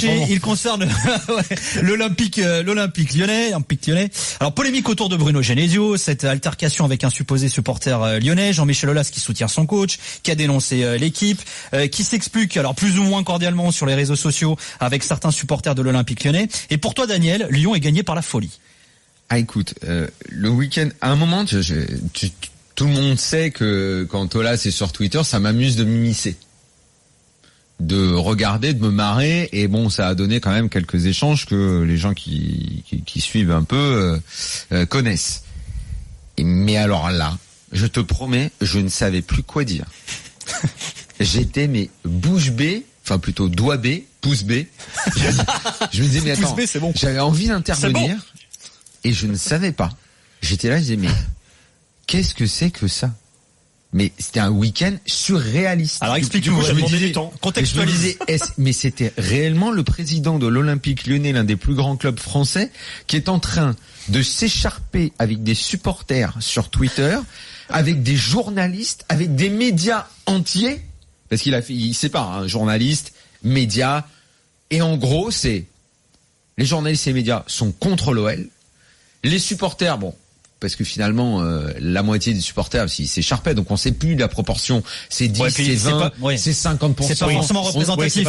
touché. Il concerne l'Olympique Lyonnais. Alors, polémique autour de Bruno Genesio, cette altercation avec un supposé supporter lyonnais, Jean-Michel Aulas qui soutient son coach, qui a dénoncé l'équipe, qui s'explique alors plus ou moins cordialement sur les réseaux sociaux avec certains supporters de l'Olympique Lyonnais. Et pour toi, Daniel, Lyon est gagné par la folie. Ah, écoute, le week-end, à un moment, tout le monde sait que quand Aulas est sur Twitter, ça m'amuse de m'immiscer, de regarder, de me marrer, et bon, ça a donné quand même quelques échanges que les gens qui suivent un peu connaissent. Mais alors là, je te promets, je ne savais plus quoi dire. J'étais bouche bée, enfin plutôt doigt bée, pouce bée. Je me disais mais attends, c'est bon. J'avais envie d'intervenir et je ne savais pas. J'étais là, je disais mais qu'est-ce que c'est que ça? Mais c'était un week-end surréaliste. Alors explique-nous, j'ai demandé du temps. Contextualisé. Mais c'était réellement le président de l'Olympique Lyonnais, l'un des plus grands clubs français, qui est en train de s'écharper avec des supporters sur Twitter, avec des journalistes, avec des médias entiers, parce il sépare, journalistes, médias, et en gros, les journalistes et les médias sont contre l'OL, les supporters, bon, parce que finalement, la moitié des supporters, ils s'écharpaient, donc on sait plus la proportion. C'est 10, c'est 20, c'est 50%. C'est pas forcément représentatif.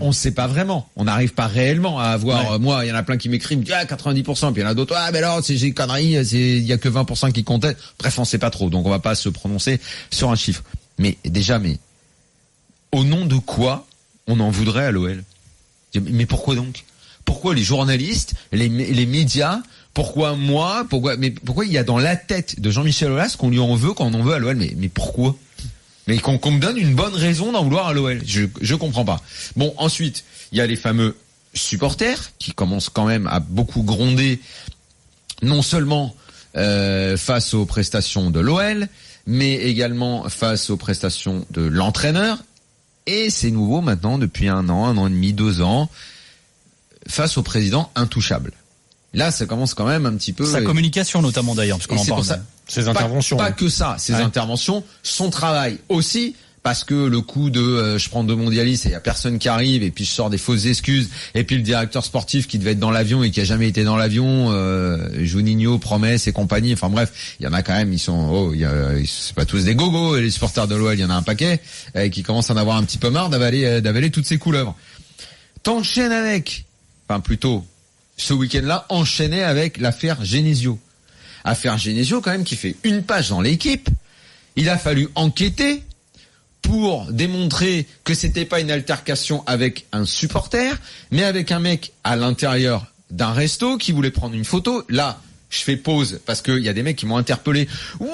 On sait pas vraiment. On n'arrive pas réellement à avoir, moi, il y en a plein qui m'écrivent, 90%, puis il y en a d'autres, mais alors, c'est des conneries, il y a que 20% qui comptaient. Bref, on sait pas trop, donc on va pas se prononcer sur un chiffre. Mais déjà, au nom de quoi on en voudrait à l'OL? Mais pourquoi donc? Pourquoi les journalistes, les médias, pourquoi moi, pourquoi il y a dans la tête de Jean-Michel Aulas qu'on lui en veut quand on en veut à l'OL? Mais pourquoi? Mais qu'on me donne une bonne raison d'en vouloir à l'OL. Je comprends pas. Bon, ensuite, il y a les fameux supporters qui commencent quand même à beaucoup gronder, non seulement face aux prestations de l'OL, mais également face aux prestations de l'entraîneur. Et c'est nouveau maintenant depuis 1 an et demi, 2 ans, face au président intouchable. Là, ça commence quand même un petit peu. Sa communication notamment d'ailleurs, parce qu'on en parle. Ses interventions. Pas que ça, ses interventions, son travail aussi, parce que le coup de je prends 2 mondialistes et il y a personne qui arrive et puis je sors des fausses excuses et puis le directeur sportif qui devait être dans l'avion et qui a jamais été dans l'avion, Juninho, Promesse et compagnie. Enfin bref, il y en a quand même, c'est pas tous des gogos, et les supporters de l'OL, il y en a un paquet qui commencent à en avoir un petit peu marre d'avaler toutes ces couleuvres. T'enchaînes avec, plutôt ce week-end-là, enchaîné avec l'affaire Genesio. Affaire Genesio quand même qui fait 1 page dans l'équipe. Il a fallu enquêter pour démontrer que c'était pas une altercation avec un supporter, mais avec un mec à l'intérieur d'un resto qui voulait prendre une photo. Là, je fais pause parce que il y a des mecs qui m'ont interpellé. Ouais,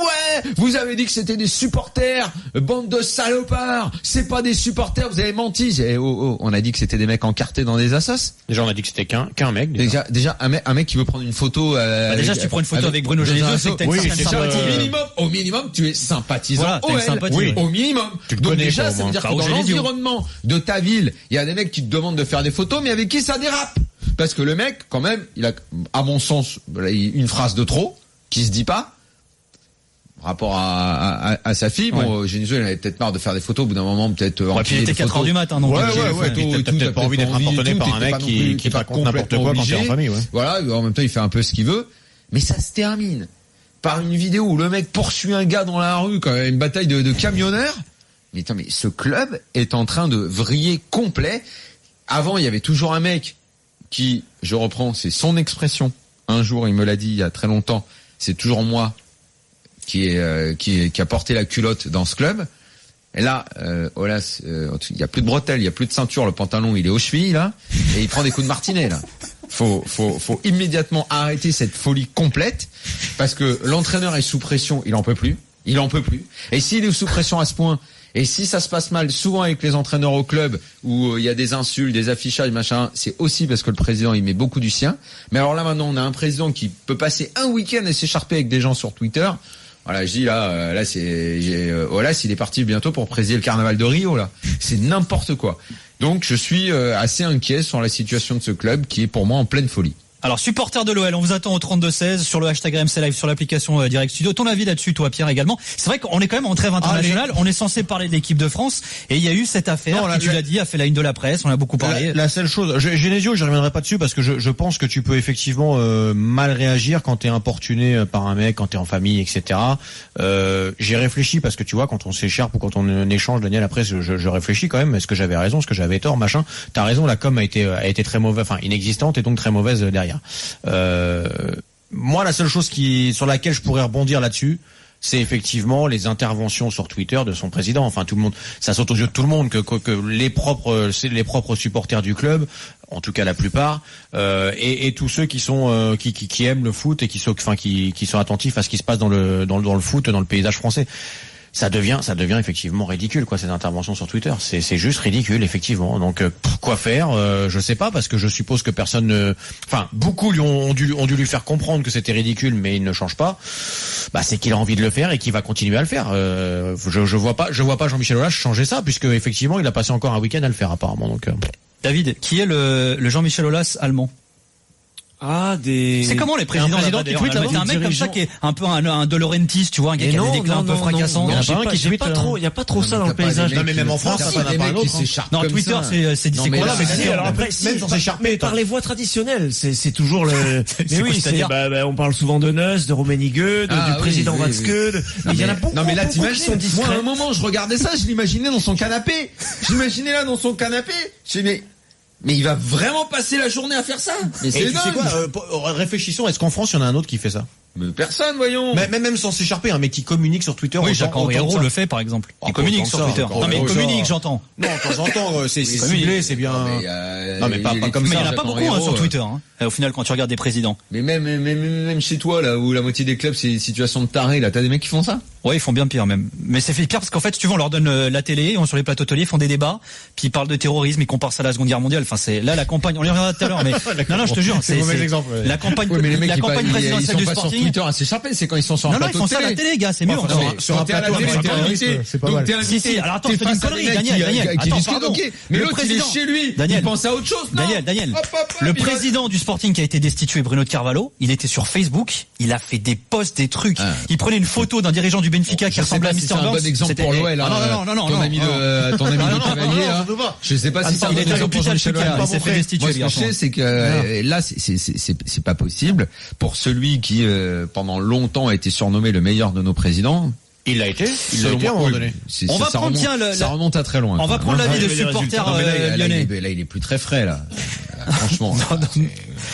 vous avez dit que c'était des supporters, bande de salopards. C'est pas des supporters, vous avez menti. On a dit que c'était des mecs encartés dans des assos. Déjà, on a dit que c'était qu'un mec. Déjà un mec qui veut prendre une photo. Déjà, si tu prends une photo avec Bruno Genesio, c'est que t'as une certaine sympathie. Au minimum, tu es sympathisant. Oui. Au minimum. Donc déjà, ça veut dire que dans l'environnement de ta ville, il y a des mecs qui te demandent de faire des photos, mais avec qui ça dérape? Parce que le mec, quand même, il a, à mon sens, une phrase de trop, qui se dit pas, rapport à sa fille. Bon, Genesio, il avait peut-être marre de faire des photos, au bout d'un moment, peut-être, puis il était 4h du matin, donc. Ouais, t'as peut-être pas envie d'être importuné par un mec qui raconte n'importe quoi quand t'es en famille, Voilà, en même temps, il fait un peu ce qu'il veut. Mais ça se termine par une vidéo où le mec poursuit un gars dans la rue, quand même, une bataille de camionneurs. Mais attends, mais ce club est en train de vriller complet. Avant, il y avait toujours un mec qui, je reprends, c'est son expression. Un jour, il me l'a dit il y a très longtemps. C'est toujours moi qui a porté la culotte dans ce club. Et là, Aulas, il y a plus de bretelles, il y a plus de ceinture, le pantalon, il est aux chevilles là, et il prend des coups de martinet là. Faut immédiatement arrêter cette folie complète, parce que l'entraîneur est sous pression, il en peut plus. Et s'il est sous pression à ce point, et si ça se passe mal, souvent avec les entraîneurs au club, où il y a des insultes, des affichages, machin, c'est aussi parce que le président, il met beaucoup du sien. Mais alors là, maintenant, on a un président qui peut passer un week-end et s'écharper avec des gens sur Twitter. Voilà, je dis Aulas, il est parti bientôt pour présider le carnaval de Rio, là. C'est n'importe quoi. Donc, je suis assez inquiet sur la situation de ce club qui est pour moi en pleine folie. Alors, supporter de l'OL, on vous attend au 32-16 sur le hashtag RMC Live, sur l'application Direct Studio. Ton avis là-dessus, toi, Pierre, également. C'est vrai qu'on est quand même en trêve internationale. On est censé parler de l'équipe de France. Et il y a eu cette affaire qui, tu l'as dit, a fait la une de la presse. On a beaucoup parlé. La seule chose, Genesio, je reviendrai pas dessus parce que je pense que tu peux effectivement mal réagir quand t'es importuné par un mec, quand t'es en famille, etc. J'ai réfléchi parce que tu vois, quand on s'écharpe ou quand on échange, Daniel, après, je réfléchis quand même. Est-ce que j'avais raison? Est-ce que j'avais tort? Machin. T'as raison, la com a été très mauvaise, enfin, inexistante et donc très mauvaise derrière. Moi, la seule chose sur laquelle je pourrais rebondir là-dessus, c'est effectivement les interventions sur Twitter de son président. Enfin, tout le monde, ça saute aux yeux de tout le monde que les propres supporters du club, en tout cas la plupart, et tous ceux qui sont qui aiment le foot et qui sont attentifs à ce qui se passe dans le foot, dans le paysage français. Ça devient effectivement ridicule, quoi, ces interventions sur Twitter. C'est juste ridicule, effectivement. Donc quoi faire? Je sais pas, parce que je suppose que beaucoup ont dû lui faire comprendre que c'était ridicule, mais il ne change pas. Bah, c'est qu'il a envie de le faire et qu'il va continuer à le faire. Je vois pas Jean-Michel Aulas changer ça, puisque effectivement il a passé encore un week-end à le faire apparemment. Donc David, qui est le Jean-Michel Aulas allemand? C'est comment les présidents qui tweetent là-bas? C'est un mec comme ça qui est un peu un De Laurentiis, tu vois, un gars qui a des déclins un peu fracassants. Il y a pas trop ça dans le paysage. Non, mais même en France, ça n'a pas un autre. Non, Twitter, c'est quoi là? Alors après, même sans s'écharper. Par les voies traditionnelles, c'est toujours le. Mais oui, c'est-à-dire, on parle souvent de Neuss, de Rummenigge, du président Watzke. Mais il y en a beaucoup. Non, mais là, t'imagines. Moi, à un moment, je regardais ça, je l'imaginais dans son canapé. J'imaginais là dans son canapé. Je dis, mais il va vraiment passer la journée à faire ça. Mais c'est tu sais quoi, réfléchissons, est-ce qu'en France, il y en a un autre qui fait ça? Mais personne, voyons. Même sans s'écharper, un mec qui communique sur Twitter. Oui, Jacques-Henri Hérault le fait, par exemple. Il communique sur Twitter. Non, mais il communique, j'entends. Non, de temps en temps, c'est ciblé, c'est bien. Non, mais pas comme ça. Mais il y en a pas beaucoup, sur Twitter, au final, quand tu regardes des présidents. Mais même chez toi, là, où la moitié des clubs, c'est situation de taré, là, t'as des mecs qui font ça? Ouais, ils font bien pire, même. Mais c'est fait pire parce qu'en fait, si tu veux, on leur donne la télé, ils vont sur les plateaux télé, ils font des débats, puis ils parlent de terrorisme, ils comparent ça à la Seconde Guerre mondiale. Enfin, c'est, là, la campagne, on y reviendra tout à l'heure, mais, non, je te jure, c'est, mauvais exemple. La campagne présidentielle du Sporting. Twitter à s'écharper, c'est quand ils sont sur un plateau télé. Non, ils font ça à la télé, gars, c'est mieux. Sur un plateau télé, c'est pas mal. Si, alors attends, je te dis une connerie, Daniel. Attends, pardon. Mais l'autre, il est chez lui. Il pense à autre chose, non? Daniel. Le président du Sporting qui a été destitué, Bruno de Carvalho, il était sur Facebook, il a fait des posts, des trucs. Il prenait une photo d'un dirigeant du Benfica qui ressemblait à Mr. Burns. C'est un bon exemple pour l'OL. Non. Ton ami de Cavalier, je sais pas si c'est un bon exemple pour Jean-Michel Aulas. Il s'est fait destituer. Moi, ce que je sais, c'est que là, c'est pas possible. Pour celui qui, pendant longtemps, a été surnommé le meilleur de nos présidents. Il l'a été à un moment donné. On va prendre, ça remonte à très loin. On va prendre l'avis de supporters lyonnais. Là, il est plus très frais, là. Franchement.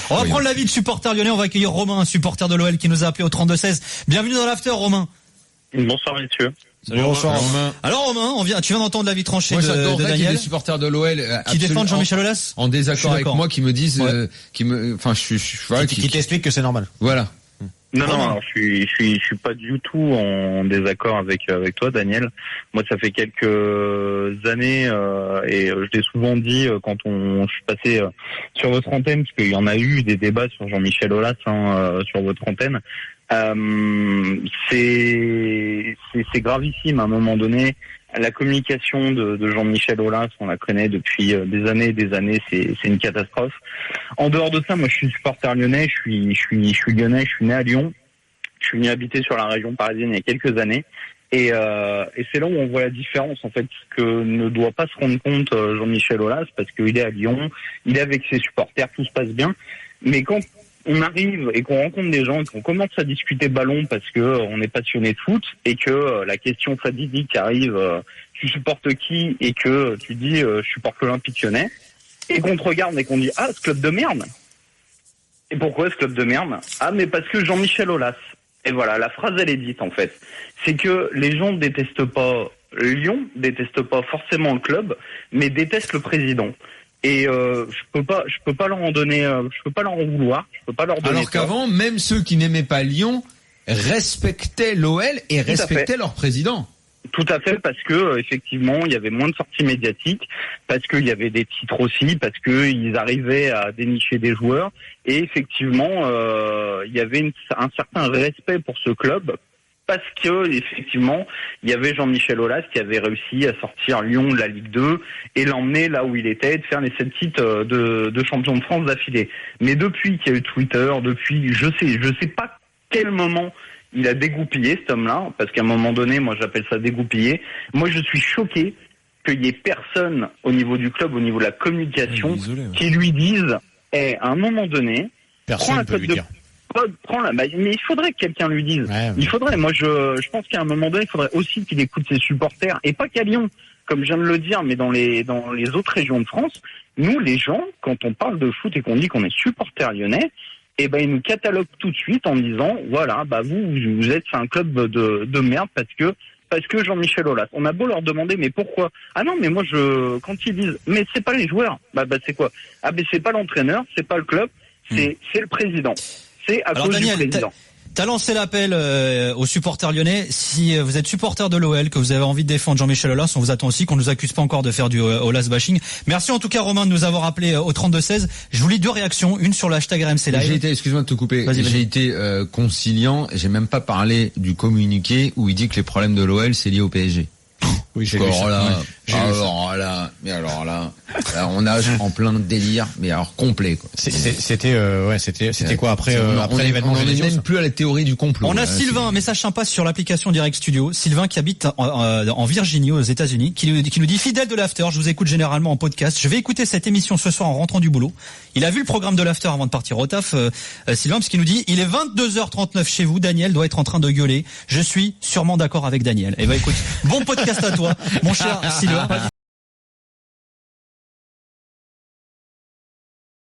On va prendre l'avis de supporters lyonnais. On va accueillir Romain, un supporter de l'OL qui nous a appelé au 32-16. Bienvenue dans l'after, Romain. Bonsoir, messieurs. Salut, bonsoir, Romain. Alors, Romain, tu viens d'entendre l'avis tranché de Daniel. Qu'il y ait des supporters de l'OL qui défendent Jean-Michel Aulas en désaccord avec moi, qui me disent, qui t'expliquent que c'est normal. Voilà. Non, alors je suis pas du tout en désaccord avec toi, Daniel. Moi, ça fait quelques années et je l'ai souvent dit quand je suis passé sur votre antenne, parce qu'il y en a eu des débats sur Jean-Michel Aulas sur votre antenne. C'est gravissime à un moment donné. La communication de Jean-Michel Aulas, on la connaît depuis des années et des années, c'est une catastrophe. En dehors de ça, moi je suis supporter lyonnais, je suis lyonnais, je suis né à Lyon. Je suis venu habiter sur la région parisienne il y a quelques années. Et c'est là où on voit la différence, en fait, que ne doit pas se rendre compte Jean-Michel Aulas, parce qu'il est à Lyon, il est avec ses supporters, tout se passe bien. Mais quand on arrive et qu'on rencontre des gens et qu'on commence à discuter ballon parce que on est passionné de foot et que la question fatidique arrive, tu supportes qui, et que tu dis je supporte l'Olympique Lyonnais, et qu'on te regarde et qu'on dit ce club de merde. Et pourquoi ce club de merde? Mais parce que Jean-Michel Aulas. Et voilà, la phrase elle est dite en fait. C'est que les gens détestent pas Lyon, détestent pas forcément le club, mais détestent le président. Et je peux pas leur en donner, je peux pas leur en vouloir, je peux pas leur donner. Alors qu'avant, même ceux qui n'aimaient pas Lyon respectaient l'OL et respectaient leur président. Tout à fait, parce que effectivement, il y avait moins de sorties médiatiques, parce qu'il y avait des titres aussi, parce que ils arrivaient à dénicher des joueurs, et effectivement, il y avait un certain respect pour ce club, parce que effectivement, il y avait Jean-Michel Aulas qui avait réussi à sortir Lyon de la Ligue 2 et l'emmener là où il était, de faire les 7 titres de champion de France d'affilée. Mais depuis qu'il y a eu Twitter, depuis je sais pas quel moment il a dégoupillé cet homme-là, parce qu'à un moment donné, moi j'appelle ça dégoupiller. Moi je suis choqué qu'il y ait personne au niveau du club, au niveau de la communication, qui lui dise, à un moment donné, personne ne peut lui dire. Mais il faudrait que quelqu'un lui dise. Il faudrait. Moi, je pense qu'à un moment donné, il faudrait aussi qu'il écoute ses supporters, et pas qu'à Lyon, comme je viens de le dire, mais dans les autres régions de France. Nous, les gens, quand on parle de foot et qu'on dit qu'on est supporters lyonnais, ils nous cataloguent tout de suite en disant, voilà, vous êtes un club de merde parce que Jean-Michel Aulas. On a beau leur demander, mais pourquoi? Ah non, mais moi quand ils disent, mais c'est pas les joueurs. C'est quoi? Ah c'est pas l'entraîneur, c'est pas le club, c'est le président. C'est à cause du président. T'as lancé l'appel aux supporters lyonnais. Si vous êtes supporter de l'OL, que vous avez envie de défendre Jean-Michel Aulas, on vous attend aussi, qu'on nous accuse pas encore de faire du Aulas bashing. Merci en tout cas Romain de nous avoir appelé au 32-16. Je vous lis 2 réactions, une sur le hashtag RMC Live. Excuse-moi de te couper, j'ai été conciliant, j'ai même pas parlé du communiqué où il dit que les problèmes de l'OL c'est lié au PSG. Oui, j'ai lu ça. Alors là, on nage en plein délire, mais alors complet, quoi. C'était quoi après l'événement? On n'est même plus à la théorie du complot. On a Sylvain, un message sympa sur l'application Direct Studio. Sylvain qui habite en Virginie aux États-Unis, qui nous dit fidèle de l'after. Je vous écoute généralement en podcast. Je vais écouter cette émission ce soir en rentrant du boulot. Il a vu le programme de l'after avant de partir au taf, Sylvain, parce qu'il nous dit, il est 22h39 chez vous. Daniel doit être en train de gueuler. Je suis sûrement d'accord avec Daniel. Eh écoute, bon podcast à toi, mon cher Sylvain.